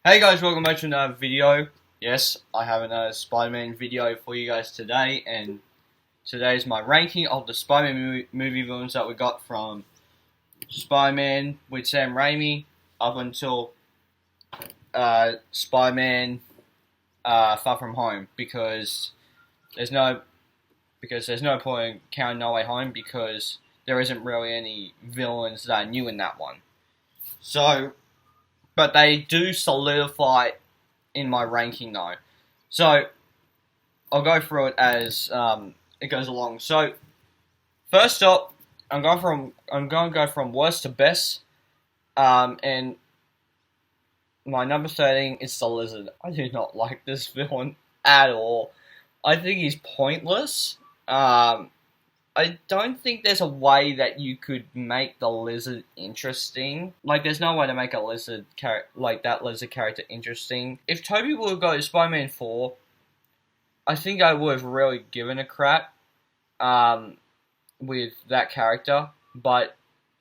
Hey guys, welcome back to another video. Yes, I have another Spider-Man video for you guys today, and today is my ranking of the Spider-Man movie villains that we got from Spider-Man with Sam Raimi up until Spider-Man Far From Home, there's no there's no point in counting No Way Home because there isn't really any villains that are new in that one. So, but they do solidify in my ranking though. So I'll go through it as it goes along. So first up, I'm going to go from worst to best, and my number 13 is the Lizard. I do not like this villain at all. I think he's pointless. I don't think there's a way that you could make the Lizard interesting. Like, there's no way to make a Lizard Lizard character interesting. If Toby would have got Spider-Man 4, I think I would have really given a crap with that character. But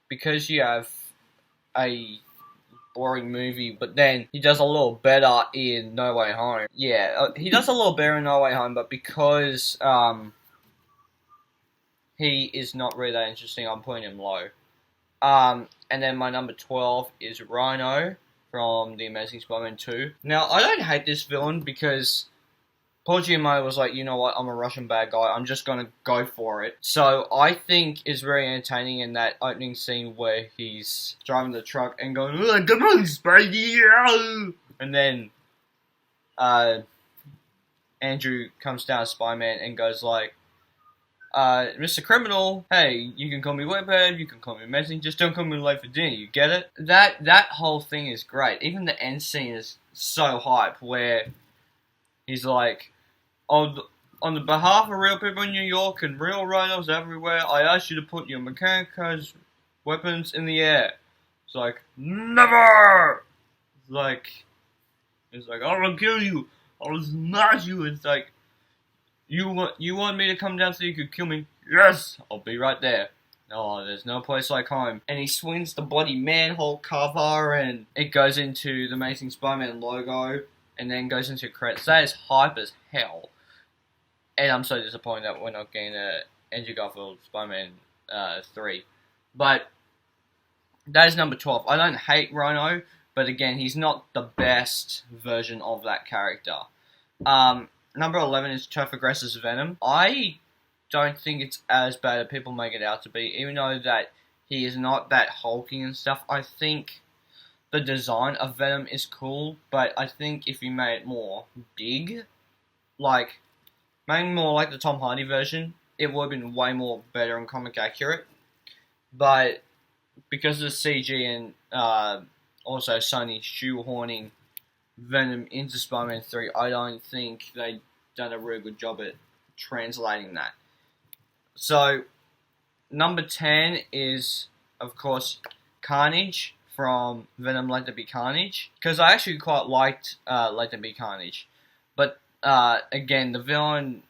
because you have a boring movie, but then he does a little better in No Way Home. Yeah, he does a little better in No Way Home, but because he is not really that interesting, I'm putting him low. And then my number 12 is Rhino from The Amazing Spider-Man 2. Now, I don't hate this villain because Paul Giamatti was like, you know what, I'm a Russian bad guy, I'm just gonna go for it. So I think it's very entertaining in that opening scene where he's driving the truck and going, oh, come on, Spidey! And then Andrew comes down as Spider-Man and goes like, Mr. Criminal, hey, you can call me Webhead, you can call me Amazing, just don't call me late for dinner, you get it? That whole thing is great. Even the end scene is so hype, where he's like, on the behalf of real people in New York and real rhinos everywhere, I ask you to put your Mechanicus weapons in the air. It's like, never! It's like, I will kill you, I will smash you, it's like, You want me to come down so you could kill me? Yes, I'll be right there. Oh, there's no place like home. And he swings the bloody manhole cover, and it goes into the Amazing Spider-Man logo, and then goes into credits. That is hype as hell. And I'm so disappointed that we're not getting a Andrew Garfield Spider-Man 3. But that is number 12. I don't hate Rhino, but again, he's not the best version of that character. Number 11 is Topher Grace's Venom. I don't think it's as bad as people make it out to be, even though that he is not that hulking and stuff. I think the design of Venom is cool, but I think if you made it more big, like, made more like the Tom Hardy version, it would have been way more better and comic accurate. But because of the CG and also Sony shoehorning Venom into Spider-Man 3, I don't think they done a really good job at translating that. So, number 10 is, of course, Carnage from Venom Let There Be Carnage. Because I actually quite liked Let There Be Carnage. But, again, the villain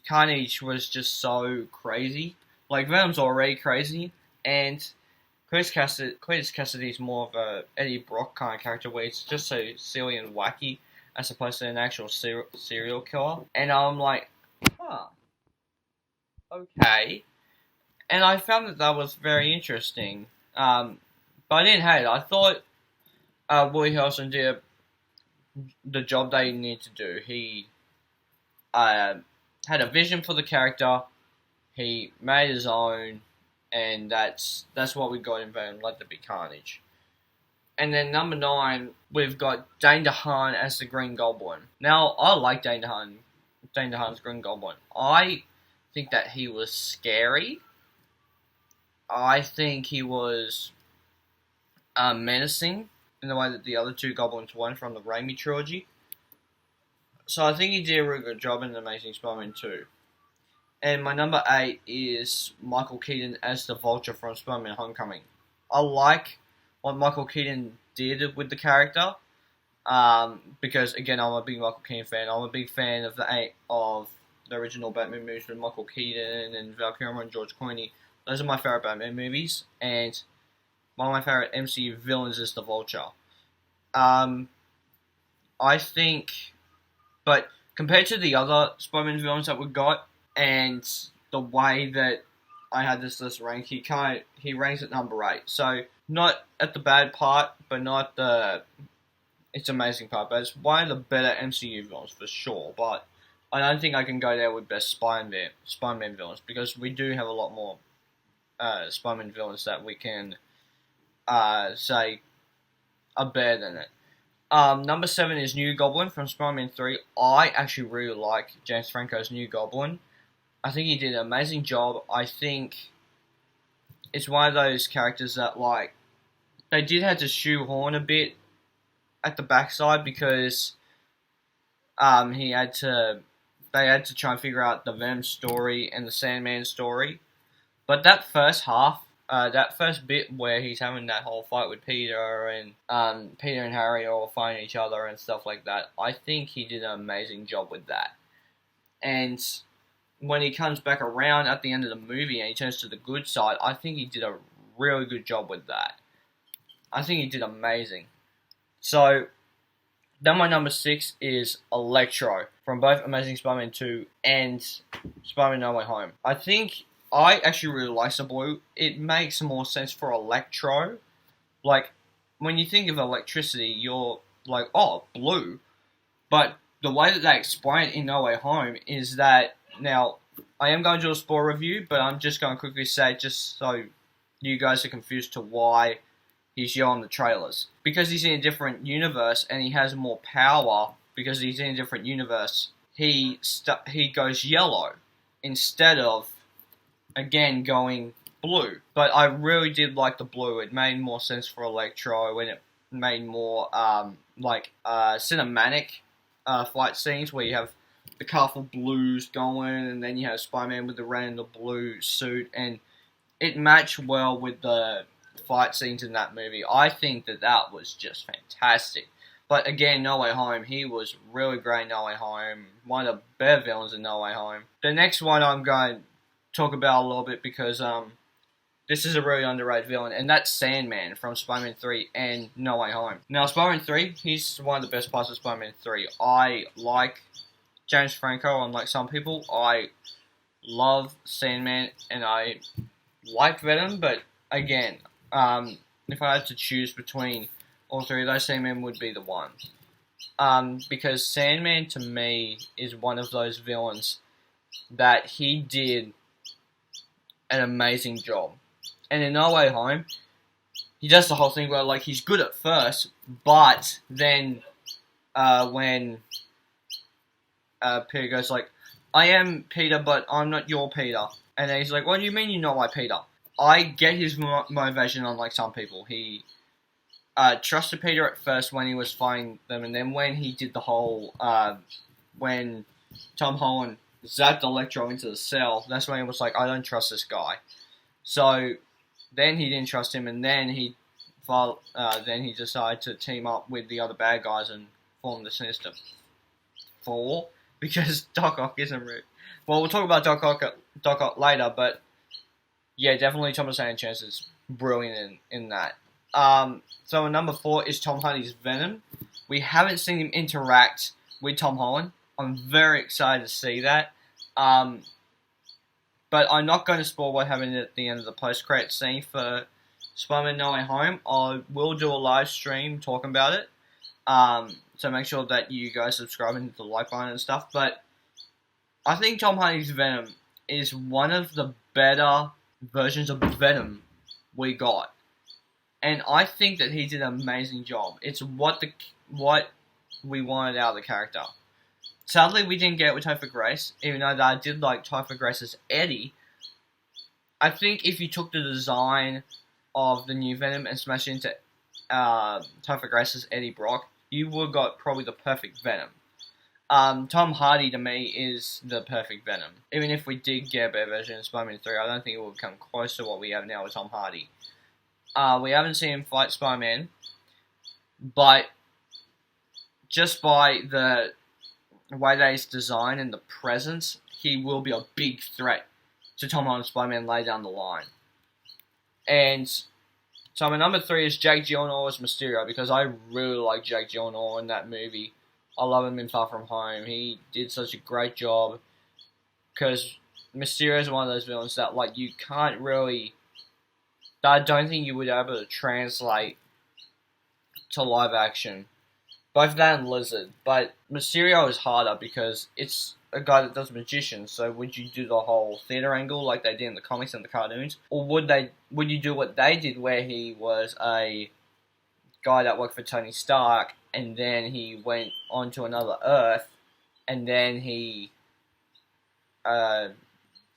Carnage was just so crazy. Like, Venom's already crazy, and Cletus Cassidy is more of a Eddie Brock kind of character where it's just so silly and wacky as opposed to an actual serial killer. And I'm like, huh, okay. And I found that was very interesting. But I didn't hate it. I thought Woody Harrelson did the job they needed to do. He had a vision for the character. He made his own. And that's what we got in Venom Let There Be Carnage. And then number 9, we've got Dane DeHaan as the Green Goblin. Now, I like Dane DeHaan's Green Goblin. I think that he was scary. I think he was menacing in the way that the other two Goblins weren't from the Raimi trilogy. So I think he did a really good job in Amazing Spider-Man 2. And my number 8 is Michael Keaton as the Vulture from Spider-Man Homecoming. I like what Michael Keaton did with the character, because again, I'm a big Michael Keaton fan. I'm a big fan of the original Batman movies with Michael Keaton and Val Kilmer and George Clooney. Those are my favorite Batman movies, and one of my favorite MCU villains is the Vulture. I think, but compared to the other Spider-Man villains that we got, and the way that I had this list ranked, he ranks at number 8. So not at the bad part, but not the it's amazing part. But it's one of the better MCU villains for sure. But I don't think I can go there with best Spider-Man villains, because we do have a lot more Spider-Man villains that we can say are better than it. Number 7 is New Goblin from Spider-Man 3. I actually really like James Franco's New Goblin. I think he did an amazing job. I think it's one of those characters that, like, they did have to shoehorn a bit at the backside, because they had to try and figure out the Venom story and the Sandman story. But that first half, that first bit where he's having that whole fight with Peter and Harry are all fighting each other and stuff like that, I think he did an amazing job with that. And when he comes back around at the end of the movie and he turns to the good side, I think he did a really good job with that. I think he did amazing. So, then my number 6 is Electro from both Amazing Spider-Man 2 and Spider-Man No Way Home. I actually really like the blue. It makes more sense for Electro. Like, when you think of electricity, you're like, oh, blue. But the way that they explain it in No Way Home is that, now, I am going to do a spoiler review, but I'm just going to quickly say, just so you guys are confused to why he's yellow in the trailers. Because he's in a different universe and he has more power, because he's in a different universe, he goes yellow instead of, again, going blue. But I really did like the blue. It made more sense for Electro, and it made more cinematic fight scenes where you have the colourful blues going, and then you have Spider-Man with the red and the blue suit, and it matched well with the fight scenes in that movie. I think that was just fantastic. But again, No Way Home, he was really great in No Way Home. One of the better villains in No Way Home. The next one I'm going to talk about a little bit, because this is a really underrated villain, and that's Sandman from Spider-Man 3 and No Way Home. Now, Spider-Man 3, he's one of the best parts of Spider-Man 3. I like James Franco, unlike some people. I love Sandman, and I like Venom, but again, if I had to choose between all three of those, Sandman would be the one. Because Sandman, to me, is one of those villains that he did an amazing job. And in No Way Home, he does the whole thing where, like, he's good at first, but then when Peter goes like, I am Peter, but I'm not your Peter. And then he's like, what do you mean you're not my Peter? I get his motivation, unlike some people. He trusted Peter at first when he was fighting them, and then when he did the whole, when Tom Holland zapped Electro into the cell, that's when he was like, I don't trust this guy. So then he didn't trust him, and then he decided to team up with the other bad guys and form the Sinister Four, because Doc Ock isn't rude. Well, we'll talk about Doc Ock later, but yeah, definitely Thomas Sanchez is brilliant in that. So number 4 is Tom Hardy's Venom. We haven't seen him interact with Tom Holland. I'm very excited to see that. But I'm not going to spoil what happened at the end of the post-credit scene for Spider-Man No Way Home. I will do a live stream talking about it. So make sure that you guys subscribe and hit the like button and stuff. But I think Tom Hardy's Venom is one of the better versions of Venom we got. And I think that he did an amazing job. It's what we wanted out of the character. Sadly, we didn't get it with Topher Grace, even though I did like Topher Grace as Eddie. I think if you took the design of the new Venom and smashed it into Topher Grace as Eddie Brock, you would have got probably the perfect Venom. Tom Hardy, to me, is the perfect Venom. Even if we did get a better version of Spider-Man 3, I don't think it would come close to what we have now with Tom Hardy. We haven't seen him fight Spider-Man, but just by the way that he's designed and the presence, he will be a big threat to Tom Holland's Spider-Man later down the line. And so my number 3 is Jake Gyllenhaal as Mysterio, because I really like Jake Gyllenhaal in that movie. I love him in Far From Home. He did such a great job because Mysterio is one of those villains that like you can't really. I don't think you would be able to translate to live action. Both that and Lizard, but Mysterio is harder because it's a guy that does magicians. So would you do the whole theater angle like they did in the comics and the cartoons, or would you do what they did where he was a guy that worked for Tony Stark and then he went on to another Earth and then he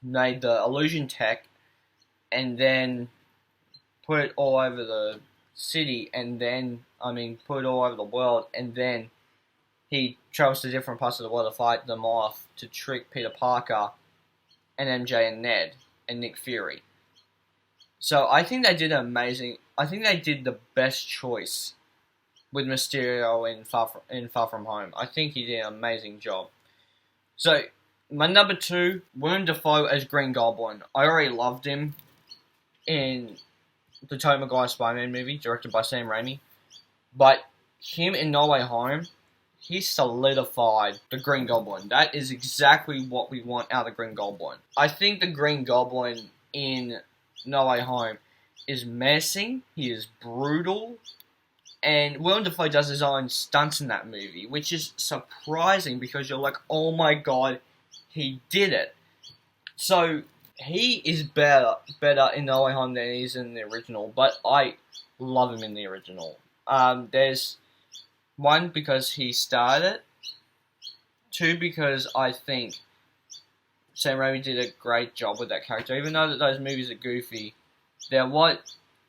made the illusion tech and then put it all over the city and then put it all over the world, and then he travels to different parts of the world to fight them off to trick Peter Parker and MJ and Ned and Nick Fury. So I think they did amazing. I think they did the best choice with Mysterio in Far From Home. I think he did an amazing job. So my number 2, Willem Dafoe as Green Goblin. I already loved him in the Tobey Maguire Spider-Man movie, directed by Sam Raimi. But him in No Way Home, he solidified the Green Goblin. That is exactly what we want out of the Green Goblin. I think the Green Goblin in No Way Home is menacing, he is brutal, and Willem Dafoe does his own stunts in that movie, which is surprising because you're like, oh my god, he did it. So he is better in No Way Home than he is in the original, but I love him in the original. There's one, because he started it. 2, because I think Sam Raimi did a great job with that character. Even though that those movies are goofy, they're what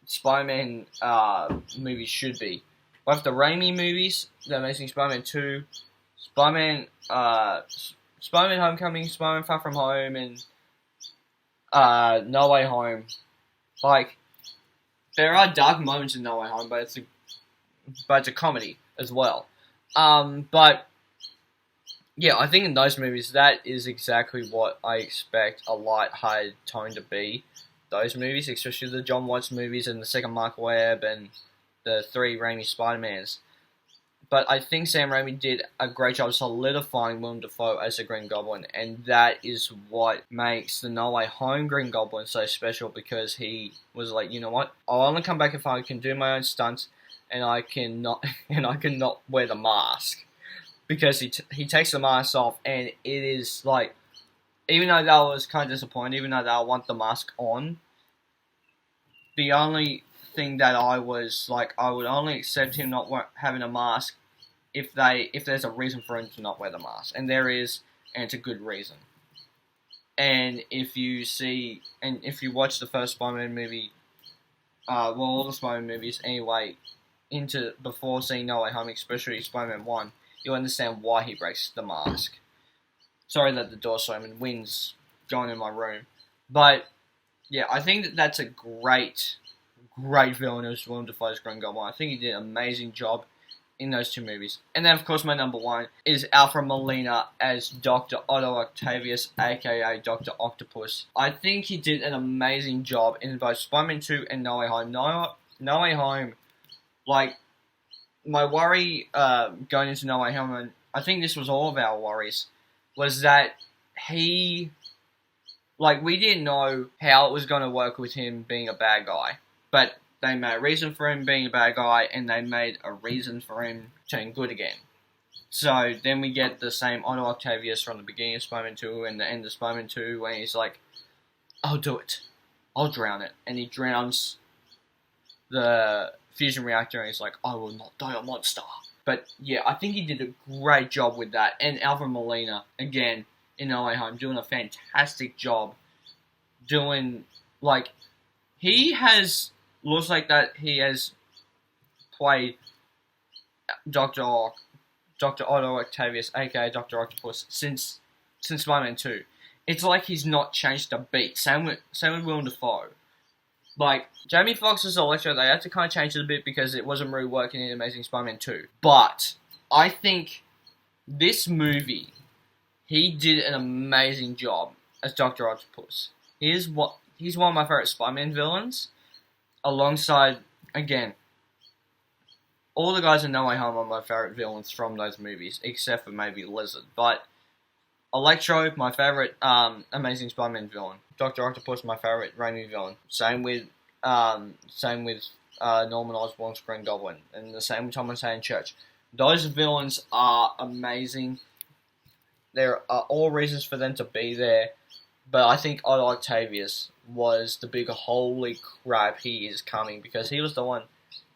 Spider-Man movies should be. Both the Raimi movies, The Amazing Spider-Man 2, Spider-Man Homecoming, Spider-Man Far From Home, and No Way Home. Like, there are dark moments in No Way Home, but it's a comedy as well. But yeah, I think in those movies, that is exactly what I expect a light-hearted tone to be. Those movies, especially the John Watts movies and the second Mark Webb and the 3 Raimi Spider-Mans. But I think Sam Raimi did a great job solidifying Willem Dafoe as the Green Goblin, and that is what makes the No Way Home Green Goblin so special, because he was like, you know what, I'll only come back if I can do my own stunts, and I cannot wear the mask, because he takes the mask off, and it is like, even though that was kind of disappointing, even though that I want the mask on, the only thing that I was like, I would only accept him not having a mask if there's a reason for him to not wear the mask, and there is, and it's a good reason. And if you watch the first Spider-Man movie, all the Spider-Man movies anyway, before seeing No Way Home, especially Spider-Man 1, you'll understand why he breaks the mask. Sorry that the door slammed and wind's going in my room. But yeah, I think that's a great villain as Willem Dafoe's Green Goblin. I think he did an amazing job in those 2 movies. And then, of course, my number 1 is Alfred Molina as Dr. Otto Octavius, aka Dr. Octopus. I think he did an amazing job in both Spider-Man 2 and No Way Home. No Way Home, like, my worry going into No Way Home, and I think this was all of our worries, was that we didn't know how it was going to work with him being a bad guy. But they made a reason for him being a bad guy, and they made a reason for him turning good again. So then we get the same Otto Octavius from the beginning of Spider-Man 2 and the end of Spider-Man 2, when he's like, I'll do it. I'll drown it. And he drowns the fusion reactor, and he's like, I will not die a monster. But yeah, I think he did a great job with that. And Alfred Molina, again, in No Way Home, doing a fantastic job. Looks like that he has played Dr. Otto Octavius, aka Dr. Octopus, since Spider-Man 2. It's like he's not changed a beat. Same with Willem Dafoe. Like, Jamie Foxx's Electro, they had to kind of change it a bit because it wasn't really working in Amazing Spider-Man 2. But I think this movie, he did an amazing job as Dr. Octopus. He's one of my favorite Spider-Man villains, alongside, again, all the guys in No Way Home are my favourite villains from those movies, except for maybe Lizard. But Electro, my favourite Amazing Spider-Man villain. Dr. Octopus, my favourite Raimi villain. Same with Norman Osborn's Green Goblin, and the same with Thomas Hayden Church. Those villains are amazing. There are all reasons for them to be there, but I think Otto Octavius was the big holy crap, he is coming, because he was the one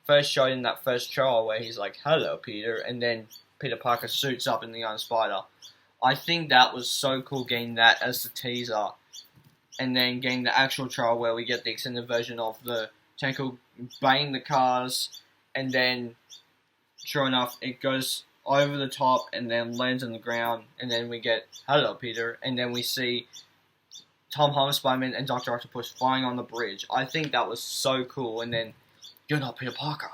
first showed in that first trial where he's like, hello Peter, and then Peter Parker suits up in the Iron Spider. I think that was so cool getting that as the teaser, and then getting the actual trial where we get the extended version of the Tangle banging the cars, and then sure enough it goes over the top and then lands on the ground, and then we get hello Peter, and then we see Tom Holland, Spider-Man, and Dr. Octopus flying on the bridge. I think that was so cool, and then you're not Peter Parker.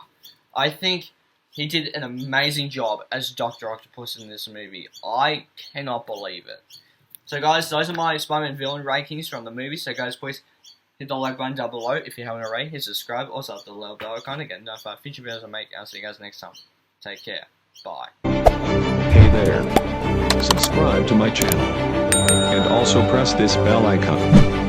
I think he did an amazing job as Dr. Octopus in this movie. I cannot believe it. So guys, those are my Spider-Man villain rankings from the movie. So guys, please hit the like button down below if you haven't already. Hit subscribe. Also hit the little bell icon to get notified of future videos I make. I'll see you guys next time. Take care. Bye. Hey there. Subscribe to my channel. And also press this bell icon.